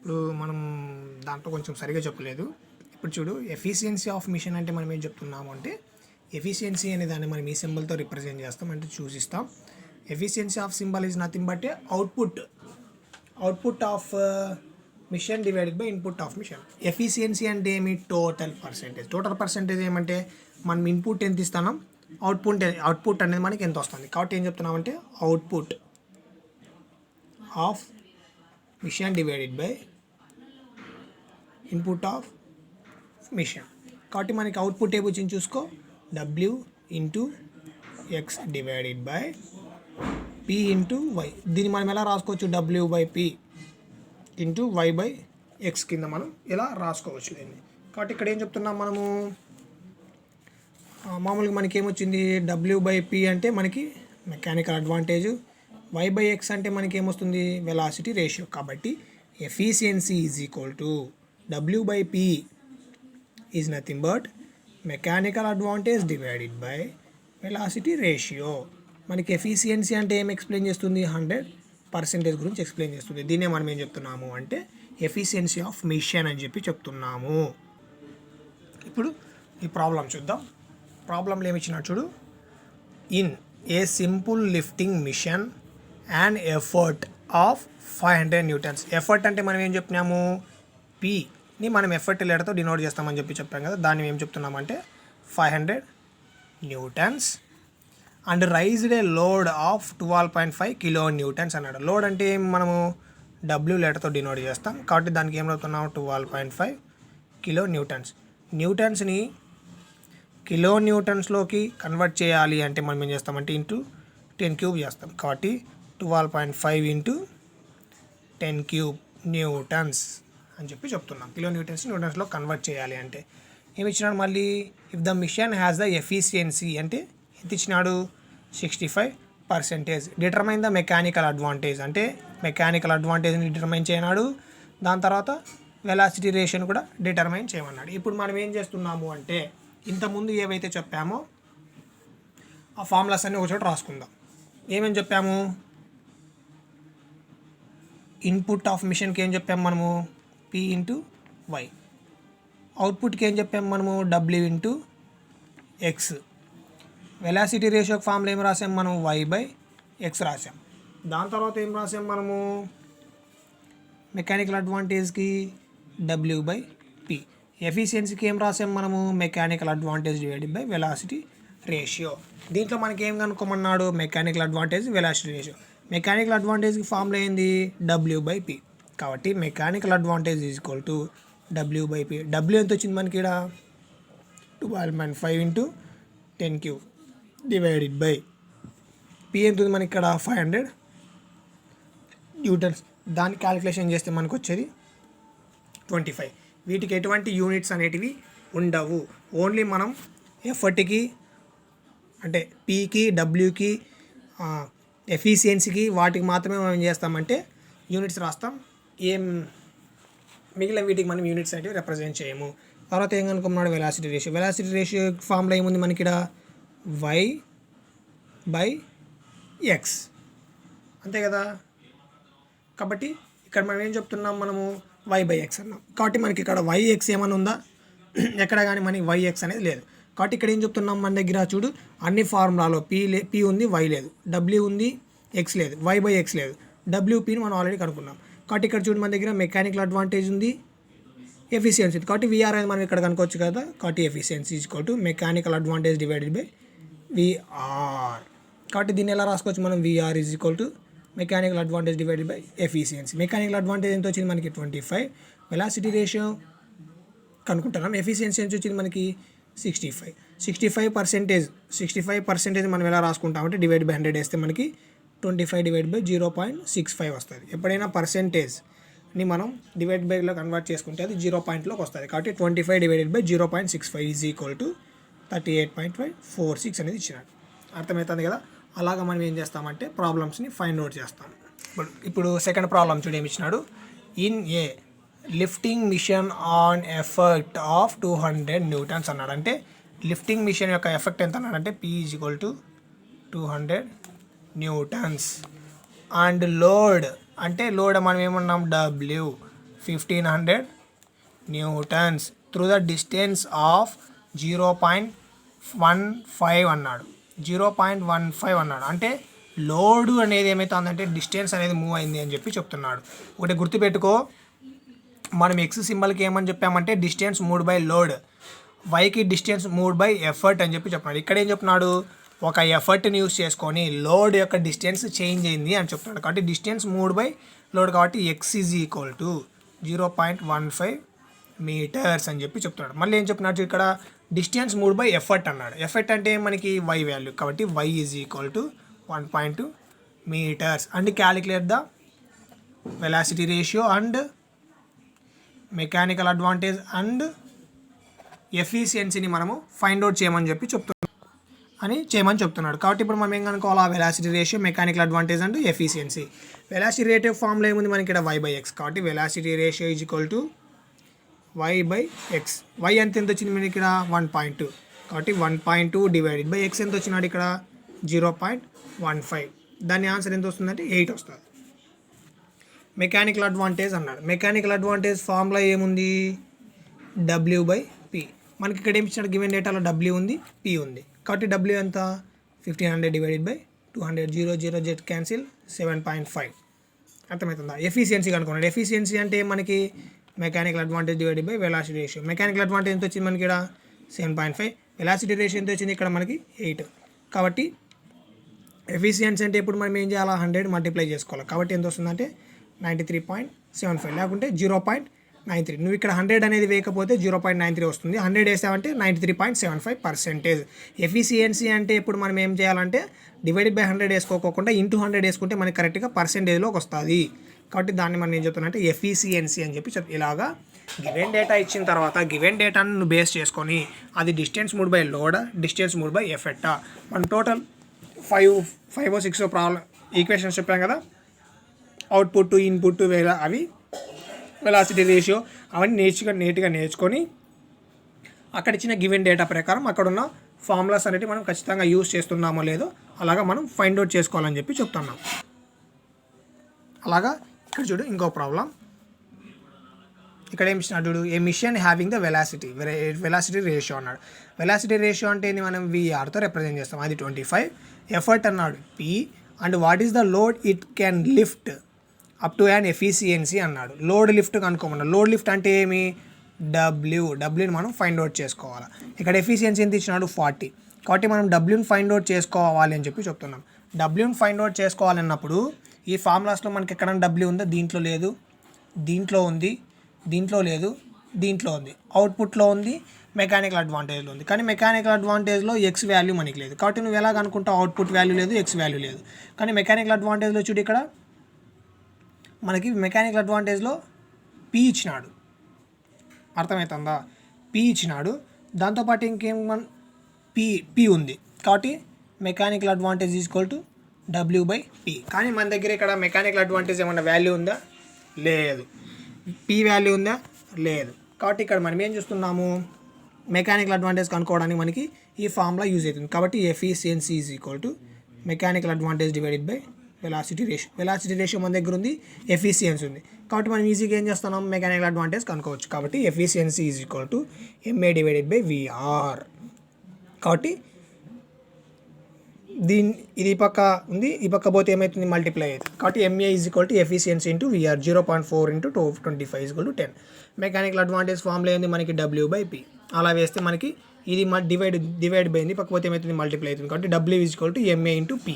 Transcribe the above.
ఇప్పుడు మనం దాంట్లో కొంచెం సరిగా చెప్పలేదు. ఇప్పుడు చూడు, ఎఫిషియన్సీ ఆఫ్ మిషన్ అంటే మనం ఏం చెప్తున్నాము అంటే, ఎఫిషియన్సీ అనే దాన్ని మనం ఈ సింబల్తో రిప్రజెంట్ చేస్తాం, అంటే సూచిస్తాం. Efficiency of symbol is nothing but output of machine divided by input of machine. Efficiency అంటే ఏమి? టోటల్ పర్సెంటేజ్ ఏమంటే మనం ఇన్పుట్ ఎంత ఇస్తాం, అవుట్పుట్ అనేది మనకి ఎంత వస్తుంది. కాబట్టి ఏం చెప్తున్నామంటే output of machine divided by input of machine. కాబట్టి మనకి అవుట్పుట్ ఏ వచ్చింది చూసుకో, W into x divided by P into y. దీన్ని మనం ఎలా రాసుకోవచ్చు? W by P into y by x కింద మనం ఇలా రాసుకోవచ్చు దీన్ని. కాబట్టి ఇక్కడ ఏం చెప్తున్నాం మనము, మామూలుగా మనకి ఏమొచ్చింది, W బై P అంటే మనకి mechanical advantage, Y by X అంటే మనకి ఏమొస్తుంది, వెలాసిటీ రేషియో. కాబట్టి efficiency is equal to W by P is nothing but mechanical advantage divided by velocity ratio. మనకి ఎఫిషియన్సీ అంటే ఏం ఎక్స్ప్లెయిన్ చేస్తుంది? 100% గురించి ఎక్స్ప్లెయిన్ చేస్తుంది. దీన్నే మనం ఏం చెప్తున్నాము అంటే ఎఫిషియన్సీ ఆఫ్ మిషన్ అని చెప్పి చెప్తున్నాము. ఇప్పుడు ఈ ప్రాబ్లం చూద్దాం. ప్రాబ్లంలో ఏమి ఇచ్చినా చూడు, in a simple lifting machine and effort of 500 newtons. Effort అంటే మనం ఏం చెప్పినాము, Pని మనం ఎఫర్ట్ లెటర్తో డినోట్ చేస్తామని చెప్పాం కదా. దాన్ని ఏం చెప్తున్నామంటే 500 newtons and raised a load of 12.5 kilo newtons అన్నాడు. లోడ్ అంటే మనము W లెటర్తో డినోట్ చేస్తాం, కాబట్టి దానికి ఏం అవుతున్నాము 12.5 కిలో న్యూటన్స్. న్యూటన్స్ని కిలో న్యూటన్స్లోకి కన్వర్ట్ చేయాలి అంటే మనం ఏం చేస్తామంటే ఇంటూ 10 క్యూబ్ చేస్తాం. కాబట్టి 12.5 ఇంటూ 10 క్యూబ్ న్యూటన్స్ అని చెప్పి చెప్తున్నాం. కిలో న్యూటన్స్లో కన్వర్ట్ చేయాలి అంటే ఏమి ఇచ్చినాడు మళ్ళీ, if the machine has the efficiency అంటే ఎంత ఇచ్చినాడు, 65%. డిటర్మైన్ ద మెకానికల్ అడ్వాంటేజ్ అంటే మెకానికల్ అడ్వాంటేజ్ని డిటర్మైన్ చేయనాడు. దాని తర్వాత వెలాసిటీ రేషియోని కూడా డిటర్మైన్ చేయమన్నాడు. ఇప్పుడు మనం ఏం చేస్తున్నాము అంటే, ఇంతకుముందు ఏవైతే చెప్పామో ఆ ఫార్ములాస్ అన్నీ ఒకచోట రాసుకుందాం. ఏమేమి చెప్పాము, ఇన్పుట్ ఆఫ్ మిషన్కి ఏం చెప్పాము మనము, P ఇంటూ వై. అవుట్పుట్కి ఏం చెప్పాము మనము, W ఇంటూ ఎక్స్. వెలాసిటీ రేషియోకి ఫార్ములా ఏం రాసాం మనం, వై బై ఎక్స్ రాసాం. దాని తర్వాత ఏం రాసాం మనము, మెకానికల్ అడ్వాంటేజ్కి W బై P. ఎఫిషియన్సీకి ఏం రాసాం మనము, mechanical advantage divided by velocity ratio. దీంట్లో మనకి ఏం కనుక్కోమన్నాడు, mechanical advantage velocity ratio. Mechanical అడ్వాంటేజ్కి ఫార్ములా ఏంది, W బై P. కాబట్టి mechanical advantage is equal to W by P. W ఎంత వచ్చింది మనకి ఇక్కడ, 12.5 into 10 cube divided by P ఎంత ఉంది మనకి ఇక్కడ 500 న్యూటన్స్. దాన్ని క్యాలిక్యులేషన్ చేస్తే మనకు వచ్చేది 25. వీటికి ఎటువంటి యూనిట్స్ అనేటివి ఉండవు. ఓన్లీ మనం ఎఫర్ట్కి అంటే Pకి Wకి ఎఫిషియన్సీకి వాటికి మాత్రమే మనం ఏం చేస్తామంటే యూనిట్స్ రాస్తాం. మిగిలిన వీటికి మనం యూనిట్స్ అనేవి రిప్రజెంట్ చేయము. తర్వాత ఏం కనుక్కున్నాడు, velocity ratio. Velocity ratio formula ఏముంది మనకి ఇక్కడ, వై బై ఎక్స్, అంతే కదా. కాబట్టి ఇక్కడ మనం ఏం చెప్తున్నాం, మనము వై బై ఎక్స్ అన్నాం. కాబట్టి మనకి ఇక్కడ వై ఎక్స్ ఏమైనా ఉందా, ఎక్కడ కానీ మనకి వై ఎక్స్ అనేది లేదు. కాబట్టి ఇక్కడ ఏం చెప్తున్నాం, మన దగ్గర చూడు అన్ని ఫార్ములాలో P ఉంది, వై లేదు. W ఉంది, ఎక్స్ లేదు. వై బై ఎక్స్ లేదు. WPని మనం ఆల్రెడీ కనుక్కున్నాం. కాబట్టి ఇక్కడ చూడు మన దగ్గర మెకానికల్ అడ్వాంటేజ్ ఉంది, ఎఫిషియన్సీ ఉంది. కాబట్టి VR అనేది మనం ఇక్కడ కనుక్కోవచ్చు కదా. కాబట్టి efficiency is equal to mechanical advantage divided by VR. కాబట్టి దీన్ని ఎలా రాసుకోవచ్చు మనం, VR is equal to mechanical advantage divided by efficiency. Mechanical advantage ఎంత వచ్చింది మనకి 25. Velocity ratio కనుక్కుంటున్నాం. ఎఫిషియన్సీ ఎంత వచ్చింది మనకి 65. 65% మనం ఎలా రాసుకుంటామంటే డివైడ్ బై 100 వేస్తే మనకి 25 డివైడ్ బై 0.65 వస్తుంది. ఎప్పుడైనా పర్సెంటేజ్ని మనం డివైడ్ బైలో కన్వర్ట్ చేసుకుంటే అది 0.లోకి వస్తుంది. కాబట్టి 25 divided by 0.65 is equal to 38.546 అనేది ఇచ్చినాడు. అర్థమవుతుంది కదా. అలాగా మనం ఏం చేస్తామంటే ప్రాబ్లమ్స్ని ఫైండ్ అవుట్ చేస్తాం. ఇప్పుడు సెకండ్ ప్రాబ్లం చూడు ఏమి ఇచ్చినాడు, in a lifting machine on effect of 200 newtons అన్నాడు. అంటే లిఫ్టింగ్ మిషన్ యొక్క ఎఫెక్ట్ ఎంత అన్నాడంటే P is equal to 200 newtons and load అంటే లోడ్ మనం ఏమన్నాం W 1500 newtons through the distance of 0.15 అన్నాడు. 0.15 అన్నాడు అంటే లోడ్ అనేది ఏమవుతుందంటే డిస్టెన్స్ అనేది మూవ్ అయింది అని చెప్పి చెప్తున్నాడు. ఒకటి గుర్తుపెట్టుకో, మనం ఎక్స్ సింబల్కి ఏమని చెప్పామంటే డిస్టెన్స్ మూవ్ బై లోడ్, వైకి డిస్టెన్స్ మూవ్ బై ఎఫర్ట్ అని చెప్పి చెప్తున్నాడు. ఇక్కడ ఏం చెప్తున్నాడు, ఒక ఎఫర్ట్ని యూస్ చేసుకొని లోడ్ యొక్క డిస్టెన్స్ చేంజ్ అయింది అని చెప్తున్నాడు. కాబట్టి డిస్టెన్స్ మూవ్ బై లోడ్ కాబట్టి x is equal to 0.15 metres అని చెప్పి చెప్తున్నాడు. మళ్ళీ ఏం చెప్తున్నాడు ఇక్కడ, డిస్టెన్స్ మూవ్ బై ఎఫర్ట్ అన్నాడు. ఎఫర్ట్ అంటే మనకి వై వాల్యూ కాబట్టి y is equal to 1.2 metres. And calculate the velocity ratio and mechanical advantage and ఎఫిషియన్సీని మనము ఫైండ్ అవుట్ చేయమని చెప్తున్నాడు. కాబట్టి ఇప్పుడు మనం ఏం కనుక్కోవాలి, velocity ratio, mechanical advantage and efficiency. Velocity rate formula ఏముంది మనకి ఇక్కడ y/x. కాబట్టి velocity ratio is equal to y/x. y ఎంత వచ్చింది మనకి ఇక్కడ 1.2. కాబట్టి 1.2 డివైడెడ్ బై x ఎంత వచ్చినాడు ఇక్కడ 0.15. దాని ఆన్సర్ ఎంత వస్తుందంటే 8 వస్తుంది. మెకానికల్ అడ్వాంటేజ్ అన్నాడు. మెకానికల్ అడ్వాంటేజ్ ఫార్ములా ఏముంది, W/P. మనకి ఇక్కడ ఏమి ఇచ్చాడు, గివెన్ డేటాలో W ఉంది, P ఉంది. కాబట్టి W ఎంత 1500 డివైడెడ్ బై 200, 0 Z క్యాన్సిల్ 7.5. అర్థమవుతుందా? ఎఫిషియన్సీ కనుక్కున్నాడు. ఎఫిషియన్సీ అంటే మనకి mechanical advantage divided by velocity ratio. Mechanical advantage ఎంత వచ్చింది మనకి ఇక్కడ 7.5, వెలాసిటీ రేషియో ఎంత వచ్చింది ఇక్కడ మనకి 8. కాబట్టి ఎఫిషియన్సీ అంటే ఇప్పుడు మనం ఏం చేయాలి, 100 మల్టిప్లై చేసుకోవాలి. కాబట్టి ఎంత వస్తుందంటే 93.75 లేకుంటే 0.93. నువ్వు ఇక్కడ 100 అనేది వేయకపోతే 0.93 వస్తుంది. 100 వేసావంటే 93.75%. ఎఫిషియన్సీ అంటే ఇప్పుడు మనం ఏం చేయాలంటే డివైడెడ్ బై 100 వేసుకోకుండా ఇంటూ 100 వేసుకుంటే మనకి కరెక్ట్గా పర్సెంటేజ్లోకి వస్తుంది. కాబట్టి దాన్ని మనం ఏం చెప్తున్నా అంటే ఎఫిషియన్సీ అని చెప్పి ఇలాగా గివెన్ డేటా ఇచ్చిన తర్వాత గివెన్ డేటాను నువ్వు బేస్ చేసుకొని అది distance move by load, distance move by ఎఫెక్టా, మనం టోటల్ 5-6 ప్రాబ్లం ఈక్వేషన్స్ చెప్పాం కదా, అవుట్పుట్, ఇన్పుట్, అవి వెలాసిటీ రేషియో అవన్నీ నీట్గా నేర్చుకొని అక్కడ ఇచ్చిన గివెన్ డేటా ప్రకారం అక్కడ ఉన్న ఫార్ములాస్ అనేవి మనం ఖచ్చితంగా యూజ్ చేస్తున్నామో లేదో అలాగా మనం ఫైండ్ అవుట్ చేసుకోవాలని చెప్పి చెప్తున్నాం. అలాగా ఇక్కడ చూడు ఇంకో ప్రాబ్లం. ఇక్కడ ఏమి ఇచ్చినాడు చూడు, a machine having the velocity ratio అన్నాడు. వెలాసిటీ రేషియో అంటే మనం VRతో రిప్రజెంట్ చేస్తాం. అది 25. ఎఫర్ట్ అన్నాడు P and what is the load it can lift up to and efficiency అన్నాడు. లోడ్ లిఫ్ట్ కనుక్కోమన్నాడు. లోడ్ లిఫ్ట్ అంటే ఏమి, డబ్ల్యూని మనం ఫైండ్ అవుట్ చేసుకోవాలి. ఇక్కడ ఎఫిషియన్సీ ఎంత ఇచ్చినాడు 40. కాబట్టి మనం డబ్ల్యూని ఫైండ్ అవుట్ చేసుకోవాలి అని చెప్పి చెప్తున్నాం. డబ్ల్యూని ఫైండ్ అవుట్ చేసుకోవాలన్నప్పుడు ఈ ఫార్ములాస్లో మనకి ఎక్కడైనా డబ్ల్యూ ఉందా, దీంట్లో లేదు, దీంట్లో ఉంది, దీంట్లో లేదు, దీంట్లో ఉంది, అవుట్పుట్లో ఉంది, మెకానికల్ అడ్వాంటేజ్లో ఉంది. కానీ మెకానికల్ అడ్వాంటేజ్లో ఎక్స్ వాల్యూ మనకి లేదు. కాబట్టి నువ్వు ఎలాగ అనుకుంటావు, అవుట్పుట్ వాల్యూ లేదు, ఎక్స్ వాల్యూ లేదు. కానీ మెకానికల్ అడ్వాంటేజ్లో చూడు ఇక్కడ మనకి మెకానికల్ అడ్వాంటేజ్లో P ఇచ్చినాడు. అర్థమవుతుందా, P ఇచ్చినాడు. దాంతోపాటు ఇంకేం P ఉంది. కాబట్టి mechanical advantage equal to W/P. కానీ మన దగ్గర ఇక్కడ మెకానికల్ అడ్వాంటేజ్ ఏమన్నా వాల్యూ ఉందా, లేదు. P వాల్యూ ఉందా, లేదు. కాబట్టి ఇక్కడ మనం ఏం చూస్తున్నాము, మెకానికల్ అడ్వాంటేజ్ కనుక్కోవడానికి మనకి ఈ ఫార్ములా యూజ్ అవుతుంది. కాబట్టి efficiency is equal to mechanical advantage divided by velocity ratio. Velocity ratio మన దగ్గర ఉంది, ఎఫిషియన్సీ ఉంది. కాబట్టి మనం ఈజీగా ఏం చేస్తున్నాం, మెకానికల్ అడ్వాంటేజ్ కనుక్కోవచ్చు. కాబట్టి efficiency is equal to MA divided by VR. కాబట్టి ఇది పక్క ఉంది, ఈ పక్క పోతే ఏమవుతుంది, మల్టిప్లై అవుతుంది. కాబట్టి MA is equal to efficiency into VR. 0.4 × 25 = 10. Mechanical advantage formula ఏంది మనకి W/P. అలా వేస్తే మనకి ఇది డివైడ్ బై పక్క పోతే ఏమవుతుంది, మల్టిప్లై అవుతుంది. కాబట్టి W is equal to MA × P.